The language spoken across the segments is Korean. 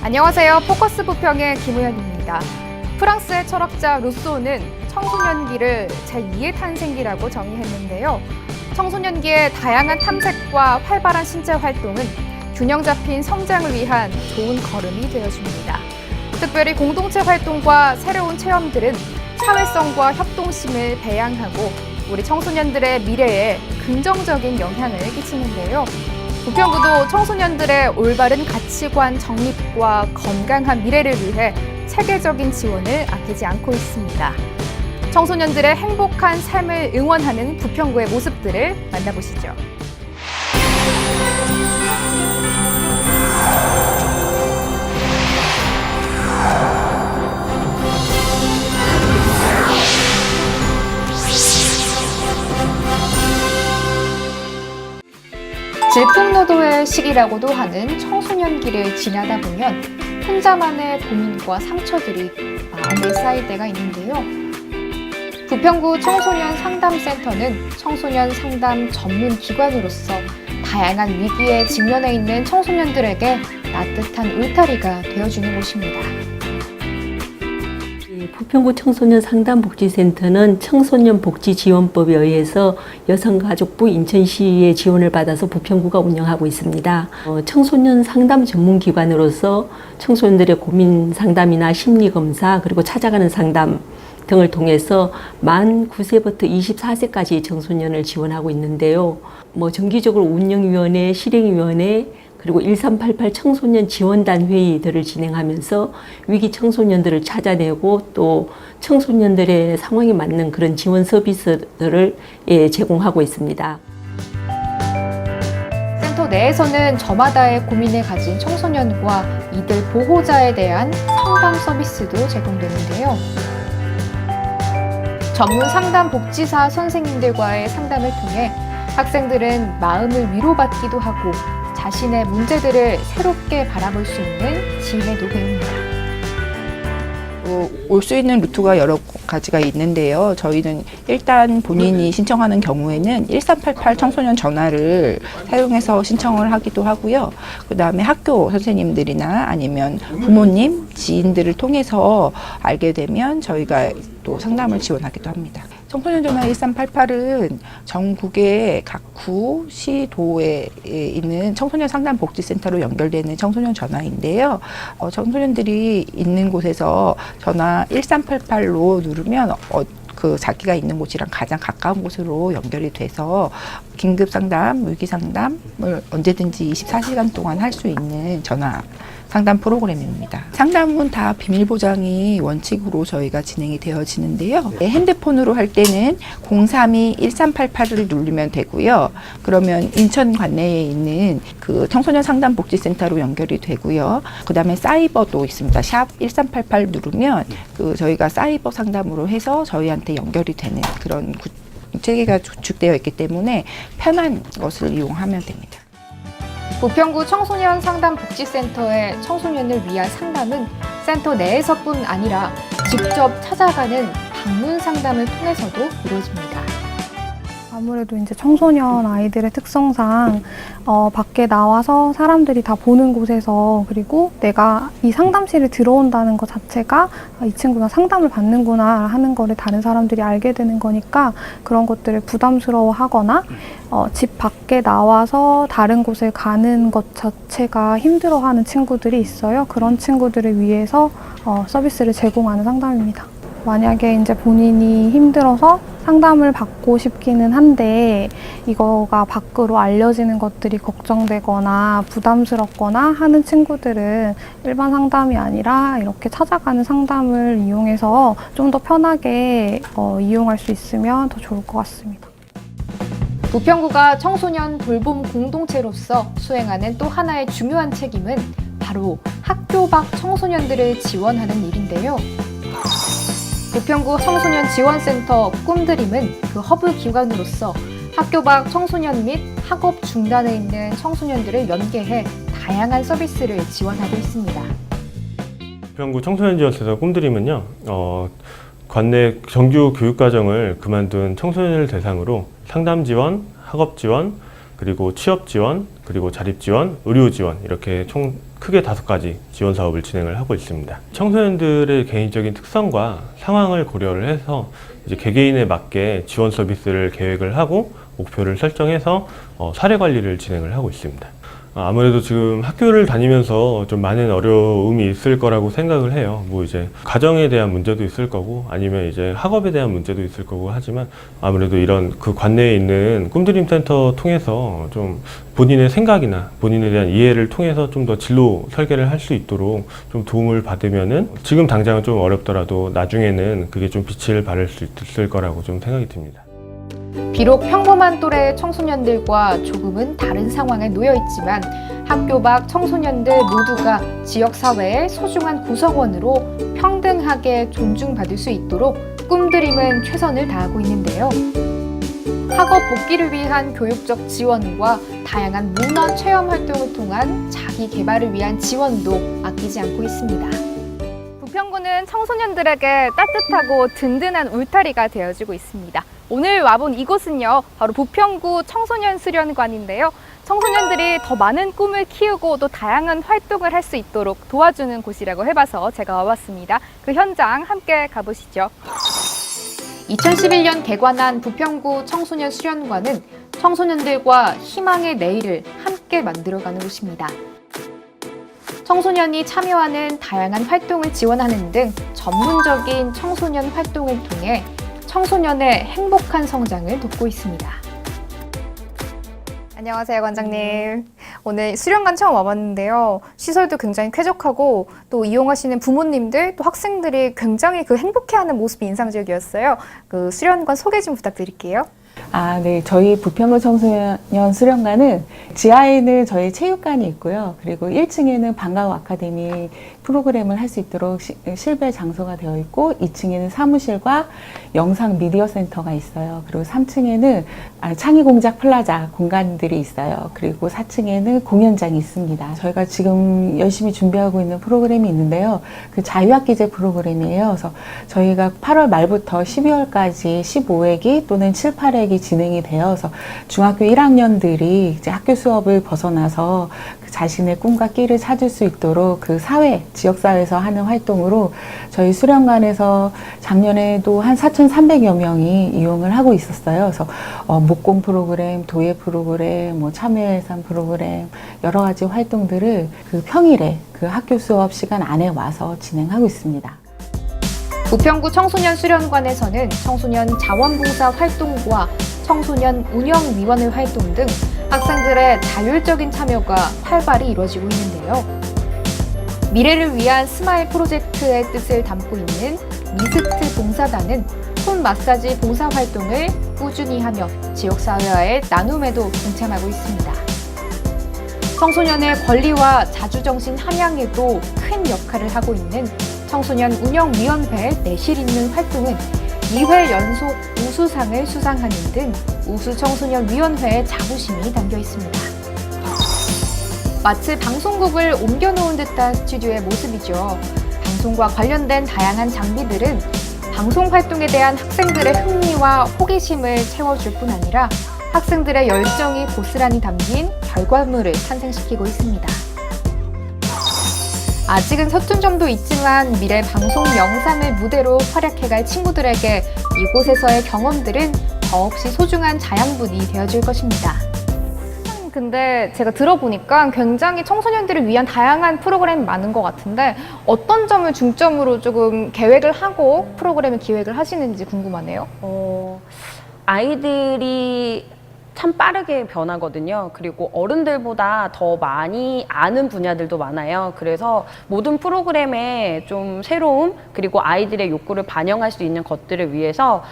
안녕하세요. 포커스 부평의 김우현입니다. 프랑스의 철학자 루소는 청소년기를 제2의 탄생기라고 정의했는데요. 청소년기의 다양한 탐색과 활발한 신체 활동은 균형 잡힌 성장을 위한 좋은 걸음이 되어줍니다. 특별히 공동체 활동과 새로운 체험들은 사회성과 협동심을 배양하고 우리 청소년들의 미래에 긍정적인 영향을 끼치는데요. 부평구도 청소년들의 올바른 가치관 정립과 건강한 미래를 위해 체계적인 지원을 아끼지 않고 있습니다. 청소년들의 행복한 삶을 응원하는 부평구의 모습들을 만나보시죠. 질풍노도의 시기라고도 하는 청소년기를 지나다 보면 혼자만의 고민과 상처들이 마음에 쌓일 때가 있는데요. 부평구 청소년 상담센터는 청소년 상담 전문 기관으로서 다양한 위기에 직면해 있는 청소년들에게 따뜻한 울타리가 되어주는 곳입니다. 부평구 청소년 상담복지센터는 청소년복지지원법에 의해서 여성가족부 인천시의 지원을 받아서 부평구가 운영하고 있습니다. 청소년 상담 전문기관으로서 청소년들의 고민 상담이나 심리검사 그리고 찾아가는 상담 등을 통해서 만 9세부터 24세까지 청소년을 지원하고 있는데요. 정기적으로 운영위원회, 실행위원회 그리고 1388 청소년 지원단 회의들을 진행하면서 위기 청소년들을 찾아내고 또 청소년들의 상황에 맞는 그런 지원 서비스들을 제공하고 있습니다. 센터 내에서는 저마다의 고민을 가진 청소년과 이들 보호자에 대한 상담 서비스도 제공되는데요. 전문 상담 복지사 선생님들과의 상담을 통해 학생들은 마음을 위로받기도 하고 자신의 문제들을 새롭게 바라볼 수 있는 지혜도 배웁니다. 올 수 있는 루트가 여러 가지가 있는데요. 저희는 일단 본인이 신청하는 경우에는 1388 청소년 전화를 사용해서 신청을 하기도 하고요. 그 다음에 학교 선생님들이나 아니면 부모님, 지인들을 통해서 알게 되면 저희가 또 상담을 지원하기도 합니다. 청소년 전화 1388은 전국의 각 구, 시, 도에 있는 청소년 상담 복지센터로 연결되는 청소년 전화인데요. 청소년들이 있는 곳에서 전화 1388로 누르면 자기가 있는 곳이랑 가장 가까운 곳으로 연결이 돼서 긴급 상담, 위기 상담을 언제든지 24시간 동안 할 수 있는 전화 상담 프로그램입니다. 상담은 다 비밀 보장이 원칙으로 저희가 진행이 되어지는데요. 핸드폰으로 할 때는 032-1388을 누르면 되고요. 그러면 인천 관내에 있는 그 청소년 상담 복지센터로 연결이 되고요. 그 다음에 사이버도 있습니다. 샵 1388 누르면 저희가 사이버 상담으로 해서 저희한테 연결이 되는 그런 체계가 구축되어 있기 때문에 편한 것을 이용하면 됩니다. 부평구 청소년 상담복지센터의 청소년을 위한 상담은 센터 내에서뿐 아니라 직접 찾아가는 방문 상담을 통해서도 이루어집니다. 아무래도 이제 청소년 아이들의 특성상 밖에 나와서 사람들이 다 보는 곳에서 그리고 내가 이 상담실에 들어온다는 것 자체가 이 친구가 상담을 받는구나 하는 거를 다른 사람들이 알게 되는 거니까 그런 것들을 부담스러워하거나 집 밖에 나와서 다른 곳에 가는 것 자체가 힘들어하는 친구들이 있어요. 그런 친구들을 위해서 서비스를 제공하는 상담입니다. 만약에 이제 본인이 힘들어서 상담을 받고 싶기는 한데 이거가 밖으로 알려지는 것들이 걱정되거나 부담스럽거나 하는 친구들은 일반 상담이 아니라 이렇게 찾아가는 상담을 이용해서 좀 더 편하게 이용할 수 있으면 더 좋을 것 같습니다. 부평구가 청소년 돌봄 공동체로서 수행하는 또 하나의 중요한 책임은 바로 학교 밖 청소년들을 지원하는 일인데요. 부평구 청소년 지원센터 꿈드림은 그 허브 기관으로서 학교 밖 청소년 및 학업 중단에 있는 청소년들을 연계해 다양한 서비스를 지원하고 있습니다. 부평구 청소년 지원센터 꿈드림은요, 관내 정규 교육과정을 그만둔 청소년을 대상으로 상담 지원, 학업 지원, 그리고 취업 지원, 그리고 자립 지원, 의료 지원 이렇게 총 크게 5가지 지원 사업을 진행을 하고 있습니다. 청소년들의 개인적인 특성과 상황을 고려를 해서 이제 개개인에 맞게 지원 서비스를 계획을 하고 목표를 설정해서 사례 관리를 진행을 하고 있습니다. 아무래도 지금 학교를 다니면서 좀 많은 어려움이 있을 거라고 생각을 해요. 뭐 이제 가정에 대한 문제도 있을 거고 아니면 이제 학업에 대한 문제도 있을 거고 하지만 아무래도 이런 그 관내에 있는 꿈드림 센터 통해서 좀 본인의 생각이나 본인에 대한 이해를 통해서 좀 더 진로 설계를 할 수 있도록 좀 도움을 받으면은 지금 당장은 좀 어렵더라도 나중에는 그게 좀 빛을 발할 수 있을 거라고 좀 생각이 듭니다. 비록 평범한 또래의 청소년들과 조금은 다른 상황에 놓여 있지만 학교 밖 청소년들 모두가 지역사회의 소중한 구성원으로 평등하게 존중받을 수 있도록 꿈드림은 최선을 다하고 있는데요. 학업 복귀를 위한 교육적 지원과 다양한 문화 체험 활동을 통한 자기 개발을 위한 지원도 아끼지 않고 있습니다. 부평구는 청소년들에게 따뜻하고 든든한 울타리가 되어주고 있습니다. 오늘 와본 이곳은요, 바로 부평구 청소년 수련관인데요. 청소년들이 더 많은 꿈을 키우고 또 다양한 활동을 할 수 있도록 도와주는 곳이라고 해봐서 제가 와봤습니다. 그 현장 함께 가보시죠. 2011년 개관한 부평구 청소년 수련관은 청소년들과 희망의 내일을 함께 만들어가는 곳입니다. 청소년이 참여하는 다양한 활동을 지원하는 등 전문적인 청소년 활동을 통해 청소년의 행복한 성장을 돕고 있습니다. 안녕하세요, 관장님. 오늘 수련관 처음 와봤는데요. 시설도 굉장히 쾌적하고 또 이용하시는 부모님들 또 학생들이 굉장히 그 행복해하는 모습이 인상적이었어요. 그 수련관 소개 좀 부탁드릴게요. 네. 저희 부평구 청소년 수련관은 지하에는 저희 체육관이 있고요. 그리고 1층에는 방과후 아카데미 프로그램을 할 수 있도록 실외 장소가 되어 있고 2층에는 사무실과 영상 미디어 센터가 있어요. 그리고 3층에는 창의공작 플라자 공간들이 있어요. 그리고 4층에는 공연장이 있습니다. 저희가 지금 열심히 준비하고 있는 프로그램이 있는데요. 그 자유학기제 프로그램이에요. 그래서 저희가 8월 말부터 12월까지 15회기 또는 7, 8회기 진행이 되어서 중학교 1학년들이 이제 학교 수업을 벗어나서 그 자신의 꿈과 끼를 찾을 수 있도록 그 사회, 지역사회에서 하는 활동으로 저희 수련관에서 작년에도 한 4,300여 명이 이용을 하고 있었어요. 그래서 목공 프로그램, 도예 프로그램, 뭐 참여예산 프로그램 여러 가지 활동들을 그 평일에 그 학교 수업 시간 안에 와서 진행하고 있습니다. 부평구 청소년 수련관에서는 청소년 자원봉사 활동과 청소년 운영위원회 활동 등 학생들의 자율적인 참여가 활발히 이루어지고 있는데요. 미래를 위한 스마일 프로젝트의 뜻을 담고 있는 미스트 봉사단은 손 마사지 봉사 활동을 꾸준히 하며 지역사회와의 나눔에도 동참하고 있습니다. 청소년의 권리와 자주정신 함양에도 큰 역할을 하고 있는 청소년 운영위원회 내실 있는 활동은 2회 연속 우수상을 수상하는 등 우수청소년위원회의 자부심이 담겨 있습니다. 마치 방송국을 옮겨놓은 듯한 스튜디오의 모습이죠. 방송과 관련된 다양한 장비들은 방송 활동에 대한 학생들의 흥미와 호기심을 채워줄 뿐 아니라 학생들의 열정이 고스란히 담긴 결과물을 탄생시키고 있습니다. 아직은 서툰 점도 있지만 미래 방송 영상을 무대로 활약해갈 친구들에게 이곳에서의 경험들은 더없이 소중한 자양분이 되어줄 것입니다. 근데 제가 들어보니까 굉장히 청소년들을 위한 다양한 프로그램이 많은 것 같은데 어떤 점을 중점으로 조금 계획을 하고 프로그램을 기획을 하시는지 궁금하네요. 아이들이 참 빠르게 변하거든요. 그리고 어른들보다 더 많이 아는 분야들도 많아요. 그래서 모든 프로그램에 좀 새로움 그리고 아이들의 욕구를 반영할 수 있는 것들을 위해서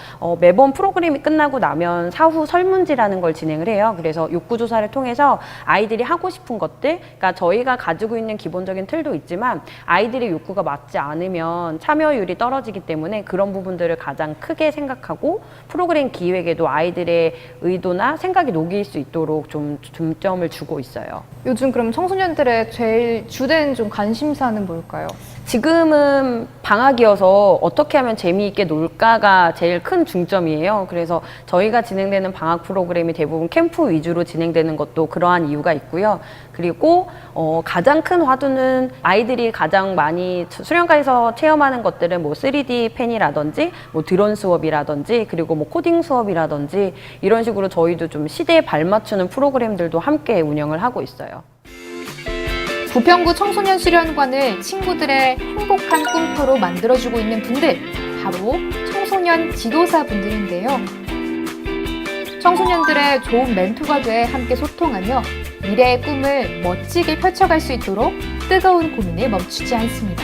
매번 프로그램이 끝나고 나면 사후 설문지라는 걸 진행을 해요. 그래서 욕구조사를 통해서 아이들이 하고 싶은 것들, 그러니까 저희가 가지고 있는 기본적인 틀도 있지만 아이들의 욕구가 맞지 않으면 참여율이 떨어지기 때문에 그런 부분들을 가장 크게 생각하고 프로그램 기획에도 아이들의 의도나 생각이 녹일 수 있도록 좀 중점을 주고 있어요. 요즘 그럼 청소년들의 제일 주된 좀 관심사는 뭘까요? 지금은 방학이어서 어떻게 하면 재미있게 놀까가 제일 큰 중점이에요. 그래서 저희가 진행되는 방학 프로그램이 대부분 캠프 위주로 진행되는 것도 그러한 이유가 있고요. 그리고 가장 큰 화두는 아이들이 가장 많이 수련가에서 체험하는 것들은 뭐 3D 펜이라든지 뭐 드론 수업이라든지 그리고 뭐 코딩 수업이라든지 이런 식으로 저희도 좀 시대에 발맞추는 프로그램들도 함께 운영을 하고 있어요. 부평구 청소년 수련관을 친구들의 행복한 꿈터로 만들어주고 있는 분들, 바로 청소년 지도사분들인데요. 청소년들의 좋은 멘토가 돼 함께 소통하며 미래의 꿈을 멋지게 펼쳐갈 수 있도록 뜨거운 고민을 멈추지 않습니다.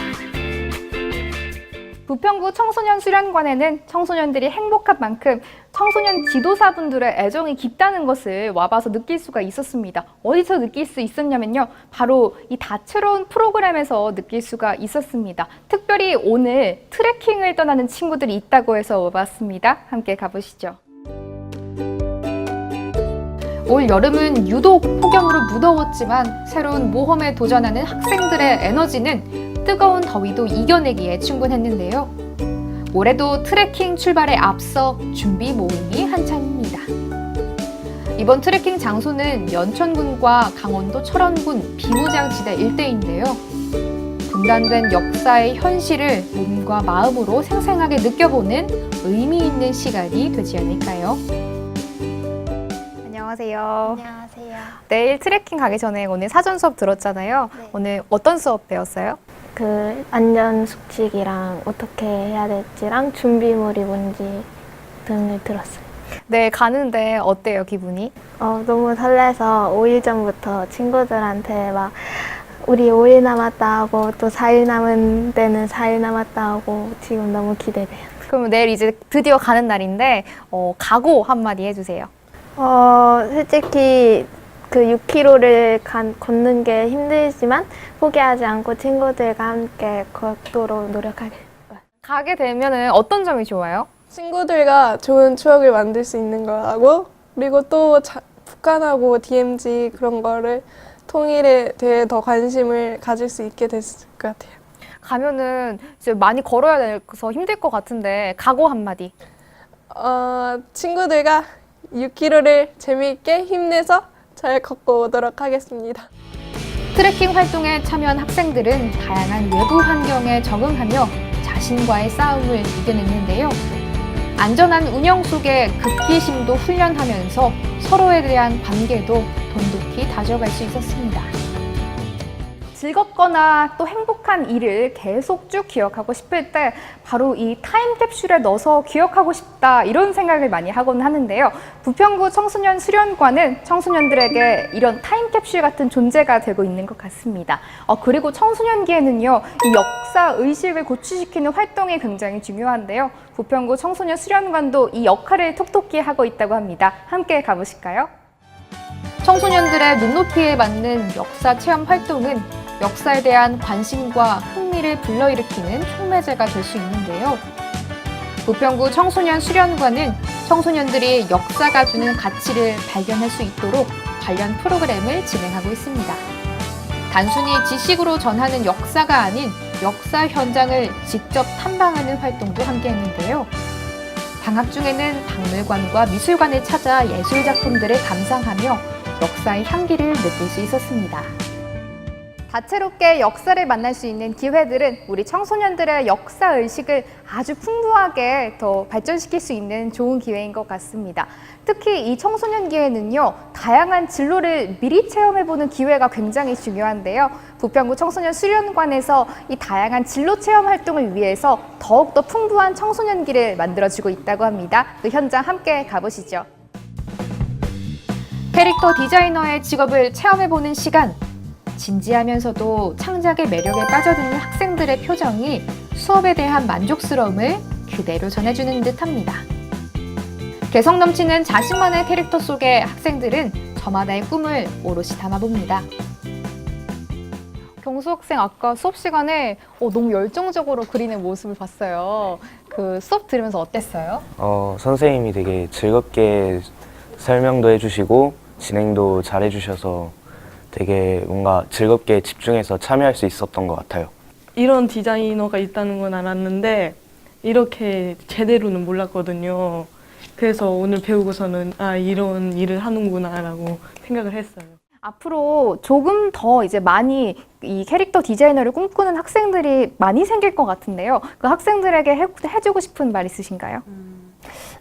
부평구 청소년 수련관에는 청소년들이 행복한 만큼 청소년 지도사분들의 애정이 깊다는 것을 와봐서 느낄 수가 있었습니다. 어디서 느낄 수 있었냐면요. 바로 이 다채로운 프로그램에서 느낄 수가 있었습니다. 특별히 오늘 트레킹을 떠나는 친구들이 있다고 해서 와봤습니다. 함께 가보시죠. 올 여름은 유독 폭염으로 무더웠지만 새로운 모험에 도전하는 학생들의 에너지는 뜨거운 더위도 이겨내기에 충분했는데요. 올해도 트레킹 출발에 앞서 준비 모임이 한창입니다. 이번 트레킹 장소는 연천군과 강원도 철원군 비무장지대 일대인데요. 분단된 역사의 현실을 몸과 마음으로 생생하게 느껴보는 의미 있는 시간이 되지 않을까요? 안녕하세요. 안녕하세요. 내일 트레킹 가기 전에 오늘 사전 수업 들었잖아요. 네. 오늘 어떤 수업 배웠어요? 그 안전 수칙이랑 어떻게 해야 될지랑 준비물이 뭔지 등을 들었어요. 네, 가는데 어때요, 기분이? 너무 설레서 5일 전부터 친구들한테 막 우리 5일 남았다 하고 또 4일 남은 데는 4일 남았다 하고 지금 너무 기대돼요. 그럼 내일 이제 드디어 가는 날인데 각오 한마디 해주세요. 솔직히 그 6km를 걷는 게 힘들지만 포기하지 않고 친구들과 함께 걷도록 노력하겠어요. 가게 되면은 어떤 점이 좋아요? 친구들과 좋은 추억을 만들 수 있는 거라고, 그리고 또 북한하고 DMZ 그런 거를 통일에 대해 더 관심을 가질 수 있게 됐을 것 같아요. 가면은 이제 많이 걸어야 돼서 힘들 것 같은데 각오 한마디. 친구들과 6km를 재미있게 힘내서 잘 걷고 오도록 하겠습니다. 트레킹 활동에 참여한 학생들은 다양한 외부 환경에 적응하며 자신과의 싸움을 이겨냈는데요. 안전한 운영 속에 극기심도 훈련하면서 서로에 대한 관계도 돈독히 다져갈 수 있었습니다. 즐겁거나 또 행복한 일을 계속 쭉 기억하고 싶을 때 바로 이 타임캡슐에 넣어서 기억하고 싶다 이런 생각을 많이 하곤 하는데요. 부평구 청소년 수련관은 청소년들에게 이런 타임캡슐 같은 존재가 되고 있는 것 같습니다. 그리고 청소년기에는요, 이 역사 의식을 고취시키는 활동이 굉장히 중요한데요. 부평구 청소년 수련관도 이 역할을 톡톡히 하고 있다고 합니다. 함께 가보실까요? 청소년들의 눈높이에 맞는 역사 체험 활동은 역사에 대한 관심과 흥미를 불러일으키는 촉매제가 될 수 있는데요. 부평구 청소년 수련관은 청소년들이 역사가 주는 가치를 발견할 수 있도록 관련 프로그램을 진행하고 있습니다. 단순히 지식으로 전하는 역사가 아닌 역사 현장을 직접 탐방하는 활동도 함께 했는데요. 방학 중에는 박물관과 미술관을 찾아 예술 작품들을 감상하며 역사의 향기를 느낄 수 있었습니다. 다채롭게 역사를 만날 수 있는 기회들은 우리 청소년들의 역사 의식을 아주 풍부하게 더 발전시킬 수 있는 좋은 기회인 것 같습니다. 특히 이 청소년기에는요, 다양한 진로를 미리 체험해보는 기회가 굉장히 중요한데요. 부평구 청소년 수련관에서 이 다양한 진로 체험 활동을 위해서 더욱더 풍부한 청소년기를 만들어주고 있다고 합니다. 그 현장 함께 가보시죠. 캐릭터 디자이너의 직업을 체험해보는 시간. 진지하면서도 창작의 매력에 빠져드는 학생들의 표정이 수업에 대한 만족스러움을 그대로 전해주는 듯합니다. 개성 넘치는 자신만의 캐릭터 속에 학생들은 저마다의 꿈을 오롯이 담아봅니다. 경수 학생 아까 수업 시간에 너무 열정적으로 그리는 모습을 봤어요. 그 수업 들으면서 어땠어요? 선생님이 되게 즐겁게 설명도 해주시고 진행도 잘 해주셔서 되게 뭔가 즐겁게 집중해서 참여할 수 있었던 것 같아요. 이런 디자이너가 있다는 건 알았는데 이렇게 제대로는 몰랐거든요. 그래서 오늘 배우고서는 아, 이런 일을 하는구나라고 생각을 했어요. 앞으로 조금 더 이제 많이 이 캐릭터 디자이너를 꿈꾸는 학생들이 많이 생길 것 같은데요. 그 학생들에게 해주고 싶은 말 있으신가요?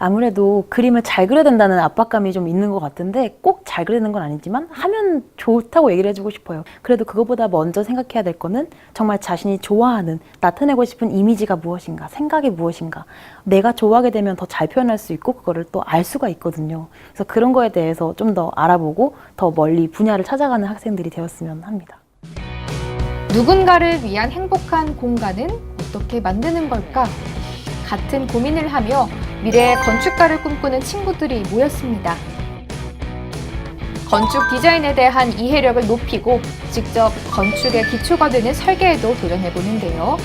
아무래도 그림을 잘 그려야 된다는 압박감이 좀 있는 것 같은데 꼭 잘 그리는 건 아니지만 하면 좋다고 얘기를 해주고 싶어요. 그래도 그거보다 먼저 생각해야 될 거는 정말 자신이 좋아하는, 나타내고 싶은 이미지가 무엇인가, 생각이 무엇인가, 내가 좋아하게 되면 더 잘 표현할 수 있고 그거를 또 알 수가 있거든요. 그래서 그런 거에 대해서 좀 더 알아보고 더 멀리 분야를 찾아가는 학생들이 되었으면 합니다. 누군가를 위한 행복한 공간은 어떻게 만드는 걸까? 같은 고민을 하며 미래의 건축가를 꿈꾸는 친구들이 모였습니다. 건축 디자인에 대한 이해력을 높이고 직접 건축의 기초가 되는 설계에도 도전해보는데요.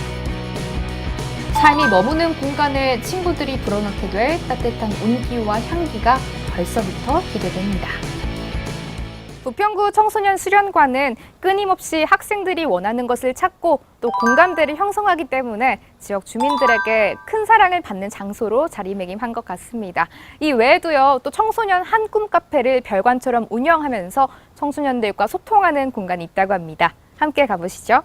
삶이 머무는 공간에 친구들이 불어넣게 될 따뜻한 온기와 향기가 벌써부터 기대됩니다. 부평구 청소년 수련관은 끊임없이 학생들이 원하는 것을 찾고 또 공감대를 형성하기 때문에 지역 주민들에게 큰 사랑을 받는 장소로 자리매김한 것 같습니다. 이 외에도요, 또 청소년 한 꿈 카페를 별관처럼 운영하면서 청소년들과 소통하는 공간이 있다고 합니다. 함께 가보시죠.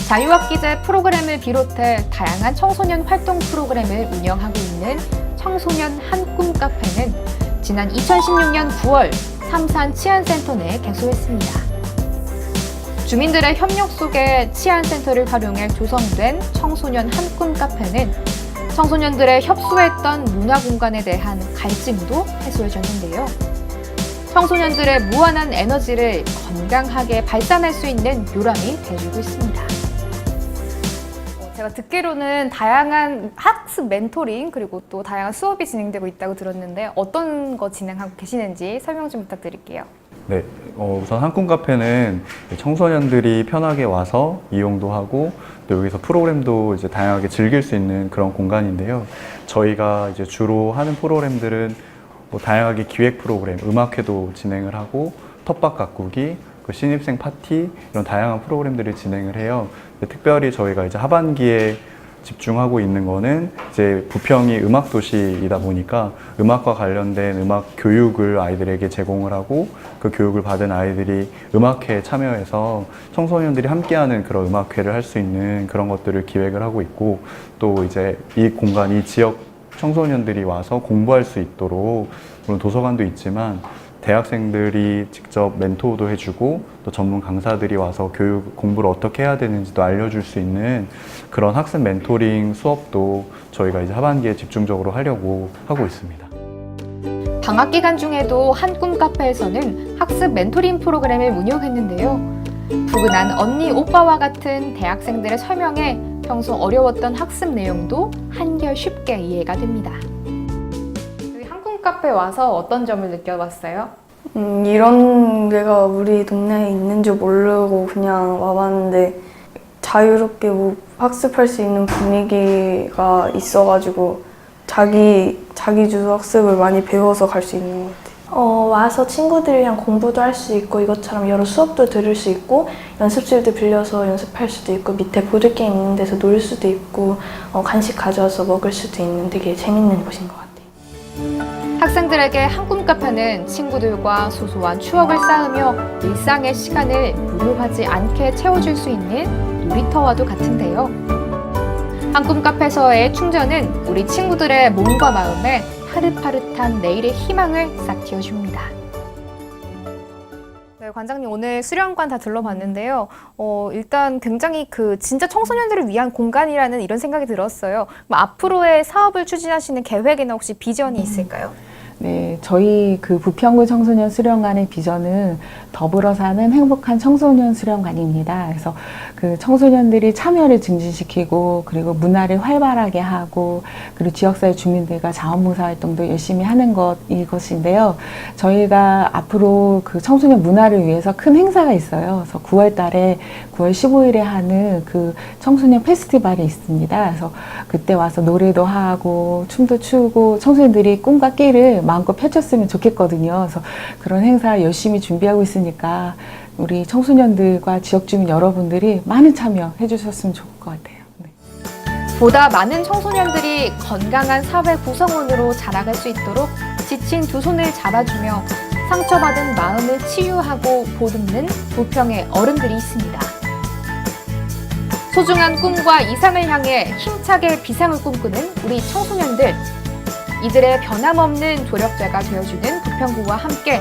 자유학기제 프로그램을 비롯해 다양한 청소년 활동 프로그램을 운영하고 있는 청소년 한 꿈 카페는 지난 2016년 9월 삼산 치안센터 내에 개소했습니다. 주민들의 협력 속에 치안센터를 활용해 조성된 청소년 한 꿈 카페는 청소년들의 협소했던 문화 공간에 대한 갈증도 해소해줬는데요. 청소년들의 무한한 에너지를 건강하게 발산할 수 있는 요람이 돼주고 있습니다. 제가 듣기로는 다양한 학습 멘토링 그리고 또 다양한 수업이 진행되고 있다고 들었는데 어떤 거 진행하고 계시는지 설명 좀 부탁드릴게요. 네, 우선 한꿈 카페는 청소년들이 편하게 와서 이용도 하고 또 여기서 프로그램도 이제 다양하게 즐길 수 있는 그런 공간인데요. 저희가 이제 주로 하는 프로그램들은 뭐 다양하게 기획 프로그램, 음악회도 진행을 하고 텃밭 가꾸기, 신입생 파티 이런 다양한 프로그램들을 진행을 해요. 특별히 저희가 이제 하반기에 집중하고 있는 거는 이제 부평이 음악 도시이다 보니까 음악과 관련된 음악 교육을 아이들에게 제공을 하고 그 교육을 받은 아이들이 음악회에 참여해서 청소년들이 함께하는 그런 음악회를 할 수 있는 그런 것들을 기획을 하고 있고 또 이제 이 공간이 지역 청소년들이 와서 공부할 수 있도록 물론 도서관도 있지만 대학생들이 직접 멘토도 해주고 또 전문 강사들이 와서 공부를 어떻게 해야 되는지도 알려줄 수 있는 그런 학습 멘토링 수업도 저희가 이제 하반기에 집중적으로 하려고 하고 있습니다. 방학 기간 중에도 한 꿈 카페에서는 학습 멘토링 프로그램을 운영했는데요. 부근한 언니, 오빠와 같은 대학생들의 설명에 평소 어려웠던 학습 내용도 한결 쉽게 이해가 됩니다. 카페 와서 어떤 점을 느껴봤어요? 이런 데가 우리 동네에 있는 줄 모르고 그냥 와봤는데 자유롭게 뭐 학습할 수 있는 분위기가 있어가지고 자기 주도 학습을 많이 배워서 갈 수 있는 것 같아요. 와서 친구들이랑 공부도 할 수 있고 이것처럼 여러 수업도 들을 수 있고 연습실도 빌려서 연습할 수도 있고 밑에 보드게임 있는 데서 놀 수도 있고 간식 가져와서 먹을 수도 있는 되게 재밌는 곳인 것 같아요. 학생들에게 한 꿈 카페는 친구들과 소소한 추억을 쌓으며 일상의 시간을 무료하지 않게 채워줄 수 있는 놀이터와도 같은데요. 한 꿈 카페에서의 충전은 우리 친구들의 몸과 마음에 파릇파릇한 내일의 희망을 싹 틔워줍니다. 네, 관장님 오늘 수련관 다 둘러봤는데요. 일단 굉장히 진짜 청소년들을 위한 공간이라는 이런 생각이 들었어요. 앞으로의 사업을 추진하시는 계획이나 혹시 비전이 있을까요? 네, 저희 부평구 청소년 수련관의 비전은 더불어 사는 행복한 청소년 수련관입니다. 그래서 청소년들이 참여를 증진시키고 그리고 문화를 활발하게 하고 그리고 지역사회 주민들과 자원봉사 활동도 열심히 하는 이것인데요. 저희가 앞으로 청소년 문화를 위해서 큰 행사가 있어요. 그래서 9월 달에 9월 15일에 하는 청소년 페스티벌이 있습니다. 그래서 그때 와서 노래도 하고 춤도 추고 청소년들이 꿈과 끼를 마음껏 펼쳤으면 좋겠거든요. 그래서 그런 행사 열심히 준비하고 있으니까 우리 청소년들과 지역 주민 여러분들이 많은 참여해 주셨으면 좋을 것 같아요. 보다 많은 청소년들이 건강한 사회 구성원으로 자라갈 수 있도록 지친 두 손을 잡아주며 상처받은 마음을 치유하고 보듬는 부평의 어른들이 있습니다. 소중한 꿈과 이상을 향해 힘차게 비상을 꿈꾸는 우리 청소년들. 이들의 변함없는 조력자가 되어주는 부평구와 함께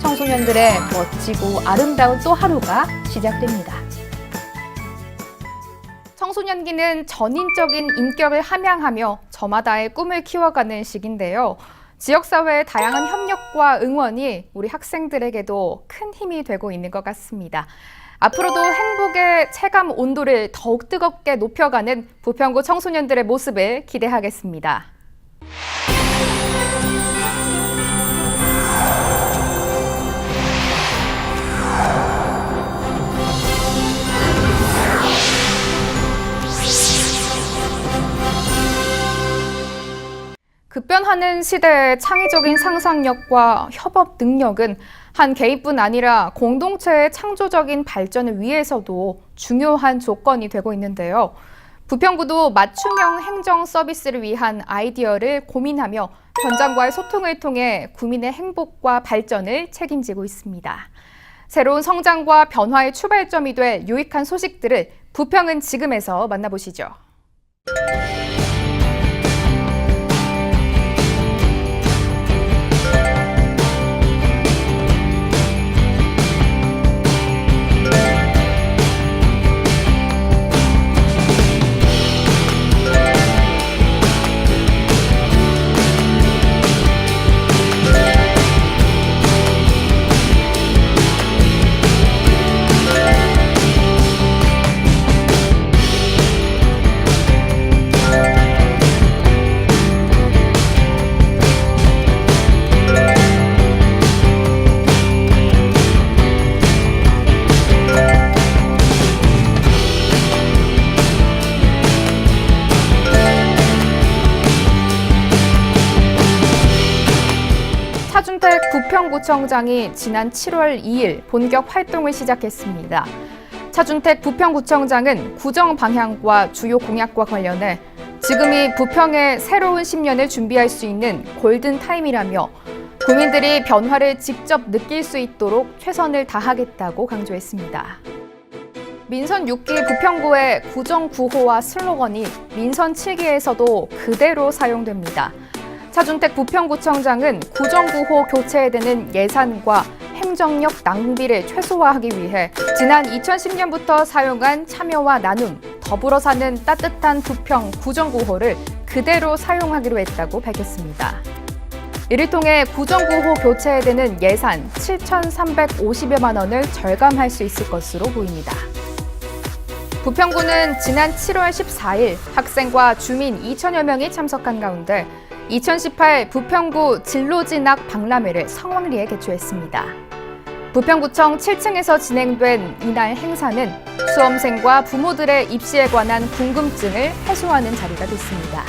청소년들의 멋지고 아름다운 또 하루가 시작됩니다. 청소년기는 전인적인 인격을 함양하며 저마다의 꿈을 키워가는 시기인데요. 지역사회의 다양한 협력과 응원이 우리 학생들에게도 큰 힘이 되고 있는 것 같습니다. 앞으로도 행복의 체감 온도를 더욱 뜨겁게 높여가는 부평구 청소년들의 모습을 기대하겠습니다. 급변하는 시대의 창의적인 상상력과 협업 능력은 한 개인뿐 아니라 공동체의 창조적인 발전을 위해서도 중요한 조건이 되고 있는데요. 부평구도 맞춤형 행정 서비스를 위한 아이디어를 고민하며 현장과의 소통을 통해 구민의 행복과 발전을 책임지고 있습니다. 새로운 성장과 변화의 출발점이 될 유익한 소식들을 부평은 지금에서 만나보시죠. 차준택 부평구청장이 지난 7월 2일 본격 활동을 시작했습니다. 차준택 부평구청장은 구정 방향과 주요 공약과 관련해 지금이 부평의 새로운 10년을 준비할 수 있는 골든타임이라며 구민들이 변화를 직접 느낄 수 있도록 최선을 다하겠다고 강조했습니다. 민선 6기 부평구의 구정 9호와 슬로건이 민선 7기에서도 그대로 사용됩니다. 차준택 부평구청장은 구정 9호 교체에 드는 예산과 행정력 낭비를 최소화하기 위해 지난 2010년부터 사용한 참여와 나눔, 더불어 사는 따뜻한 부평 구정 9호를 그대로 사용하기로 했다고 밝혔습니다. 이를 통해 구정 9호 교체에 드는 예산 7,350여만 원을 절감할 수 있을 것으로 보입니다. 부평구는 지난 7월 14일 학생과 주민 2천여 명이 참석한 가운데 2018 부평구 진로진학 박람회를 성황리에 개최했습니다. 부평구청 7층에서 진행된 이날 행사는 수험생과 부모들의 입시에 관한 궁금증을 해소하는 자리가 됐습니다.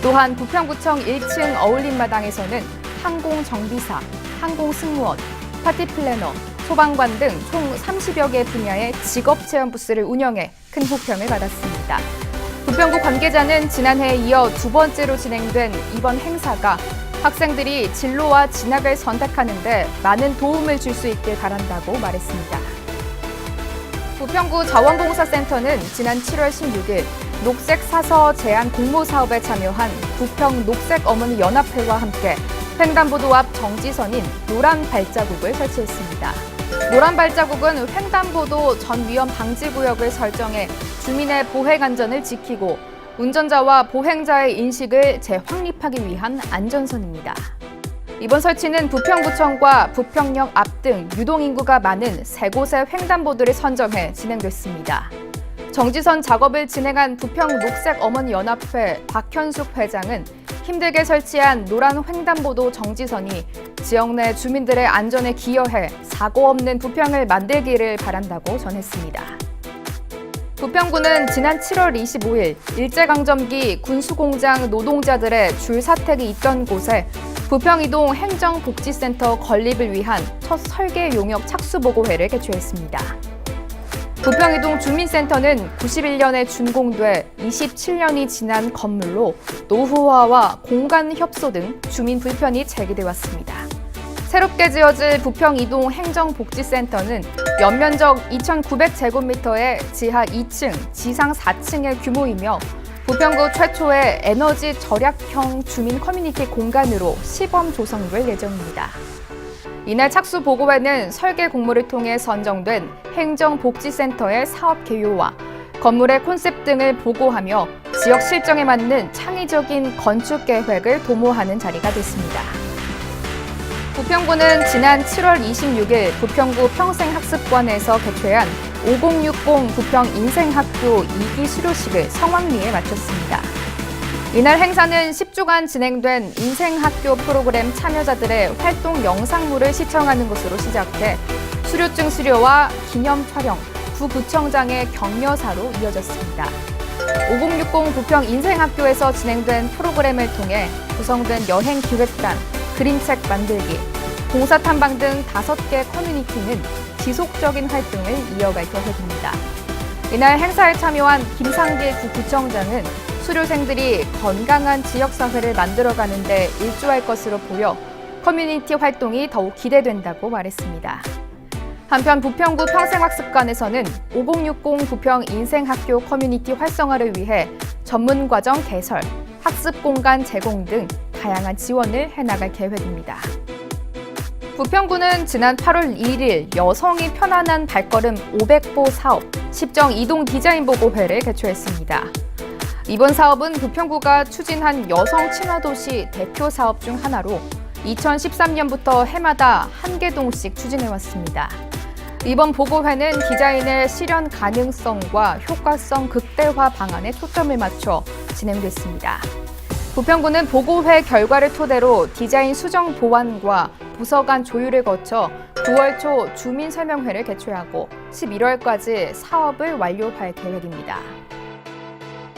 또한 부평구청 1층 어울림마당에서는 항공정비사, 항공승무원, 파티플래너, 소방관 등 총 30여 개 분야의 직업체험 부스를 운영해 큰 호평을 받았습니다. 부평구 관계자는 지난해에 이어 두 번째로 진행된 이번 행사가 학생들이 진로와 진학을 선택하는 데 많은 도움을 줄 수 있길 바란다고 말했습니다. 부평구 자원봉사센터는 지난 7월 16일 녹색 사서 제한 공모 사업에 참여한 부평 녹색 어머니 연합회와 함께 횡단보도 앞 정지선인 노란 발자국을 설치했습니다. 노란 발자국은 횡단보도 전 위험 방지 구역을 설정해 주민의 보행 안전을 지키고 운전자와 보행자의 인식을 재확립하기 위한 안전선입니다. 이번 설치는 부평구청과 부평역 앞 등 유동인구가 많은 세 곳의 횡단보도를 선정해 진행됐습니다. 정지선 작업을 진행한 부평 녹색 어머니 연합회 박현숙 회장은 힘들게 설치한 노란 횡단보도 정지선이 지역 내 주민들의 안전에 기여해 사고 없는 부평을 만들기를 바란다고 전했습니다. 부평구는 지난 7월 25일 일제강점기 군수공장 노동자들의 줄사택이 있던 곳에 부평이동 행정복지센터 건립을 위한 첫 설계 용역 착수보고회를 개최했습니다. 부평이동 주민센터는 91년에 준공돼 27년이 지난 건물로 노후화와 공간 협소 등 주민 불편이 제기돼 왔습니다. 새롭게 지어질 부평이동 행정복지센터는 연면적 2,900제곱미터의 지하 2층, 지상 4층의 규모이며 부평구 최초의 에너지 절약형 주민 커뮤니티 공간으로 시범 조성될 예정입니다. 이날 착수 보고회는 설계 공모를 통해 선정된 행정복지센터의 사업 개요와 건물의 콘셉트 등을 보고하며 지역 실정에 맞는 창의적인 건축 계획을 도모하는 자리가 됐습니다. 부평구는 지난 7월 26일 부평구 평생학습관에서 개최한 5060 부평 인생학교 2기 수료식을 성황리에 마쳤습니다. 이날 행사는 10주간 진행된 인생학교 프로그램 참여자들의 활동 영상물을 시청하는 것으로 시작해 수료증 수료와 기념 촬영, 부구청장의 격려사로 이어졌습니다. 5060 부평 인생학교에서 진행된 프로그램을 통해 구성된 여행기획단, 그림책 만들기, 봉사탐방 등 5개 커뮤니티는 지속적인 활동을 이어갈 계획입니다. 이날 행사에 참여한 김상길 부구청장은 수료생들이 건강한 지역사회를 만들어가는 데 일조할 것으로 보여 커뮤니티 활동이 더욱 기대된다고 말했습니다. 한편 부평구 평생학습관에서는 5060 부평 인생학교 커뮤니티 활성화를 위해 전문과정 개설, 학습공간 제공 등 다양한 지원을 해나갈 계획입니다. 부평구는 지난 8월 1일 여성이 편안한 발걸음 500보 사업 10정 이동 디자인 보고회를 개최했습니다. 이번 사업은 부평구가 추진한 여성 친화도시 대표 사업 중 하나로 2013년부터 해마다 1개동씩 추진해왔습니다. 이번 보고회는 디자인의 실현 가능성과 효과성 극대화 방안에 초점을 맞춰 진행됐습니다. 부평구는 보고회 결과를 토대로 디자인 수정 보완과 부서 간 조율을 거쳐 9월 초 주민 설명회를 개최하고 11월까지 사업을 완료할 계획입니다.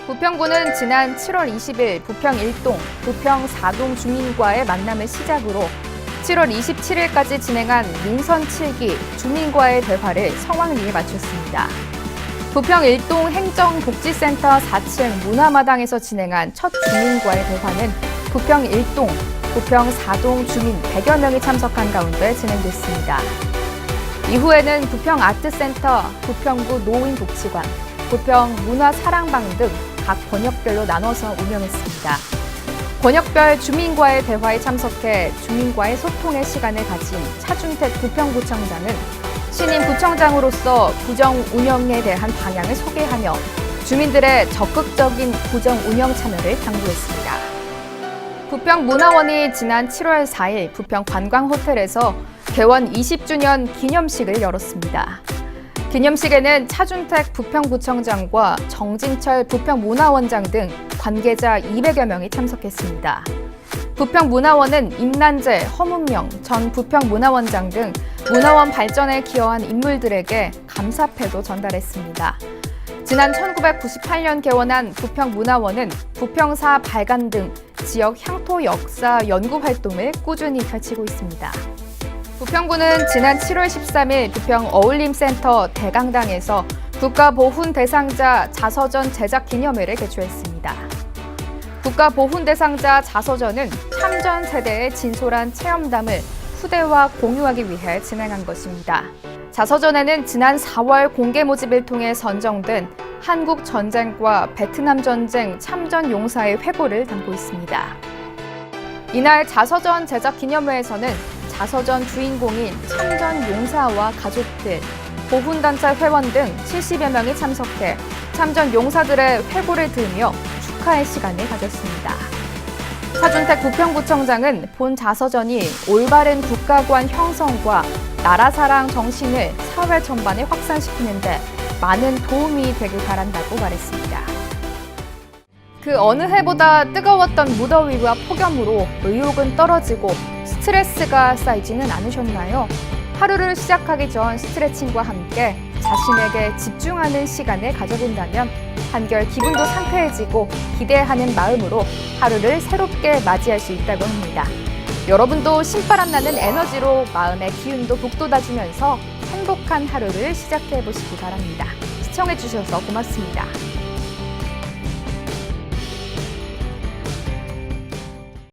부평구는 지난 7월 20일 부평 1동, 부평 4동 주민과의 만남을 시작으로 7월 27일까지 진행한 민선 7기 주민과의 대화를 성황리에 마쳤습니다. 부평 1동 행정복지센터 4층 문화마당에서 진행한 첫 주민과의 대화는 부평 1동, 부평 4동 주민 100여 명이 참석한 가운데 진행됐습니다. 이후에는 부평 아트센터, 부평구 노인복지관, 부평 문화사랑방 등 각 권역별로 나눠서 운영했습니다. 권역별 주민과의 대화에 참석해 주민과의 소통의 시간을 가진 차준택 부평구청장은 신임 구청장으로서 구정 운영에 대한 방향을 소개하며 주민들의 적극적인 구정 운영 참여를 당부했습니다. 부평문화원이 지난 7월 4일 부평 관광호텔에서 개원 20주년 기념식을 열었습니다. 기념식에는 차준택 부평구청장과 정진철 부평문화원장 등 관계자 200여 명이 참석했습니다. 부평문화원은 임난재, 허문명 전 부평문화원장 등 문화원 발전에 기여한 인물들에게 감사패도 전달했습니다. 지난 1998년 개원한 부평문화원은 부평사 발간 등 지역 향토 역사 연구 활동을 꾸준히 펼치고 있습니다. 부평구는 지난 7월 13일 부평 어울림센터 대강당에서 국가보훈 대상자 자서전 제작 기념회를 개최했습니다. 국가보훈 대상자 자서전은 참전 세대의 진솔한 체험담을 후대와 공유하기 위해 진행한 것입니다. 자서전에는 지난 4월 공개 모집을 통해 선정된 한국 전쟁과 베트남 전쟁 참전 용사의 회고를 담고 있습니다. 이날 자서전 제작 기념회에서는 자서전 주인공인 참전 용사와 가족들, 보훈단체 회원 등 70여 명이 참석해 참전 용사들의 회고를 들으며 축하의 시간을 가졌습니다. 차준택 부평구청장은 본 자서전이 올바른 국가관 형성과 나라 사랑 정신을 사회 전반에 확산시키는 데 많은 도움이 되길 바란다고 말했습니다. 그 어느 해보다 뜨거웠던 무더위와 폭염으로 의욕은 떨어지고 스트레스가 쌓이지는 않으셨나요? 하루를 시작하기 전 스트레칭과 함께 자신에게 집중하는 시간을 가져본다면 한결 기분도 상쾌해지고 기대하는 마음으로 하루를 새롭게 맞이할 수 있다고 합니다. 여러분도 신바람 나는 에너지로 마음의 기운도 북돋아주면서 행복한 하루를 시작해 보시기 바랍니다. 시청해 주셔서 고맙습니다.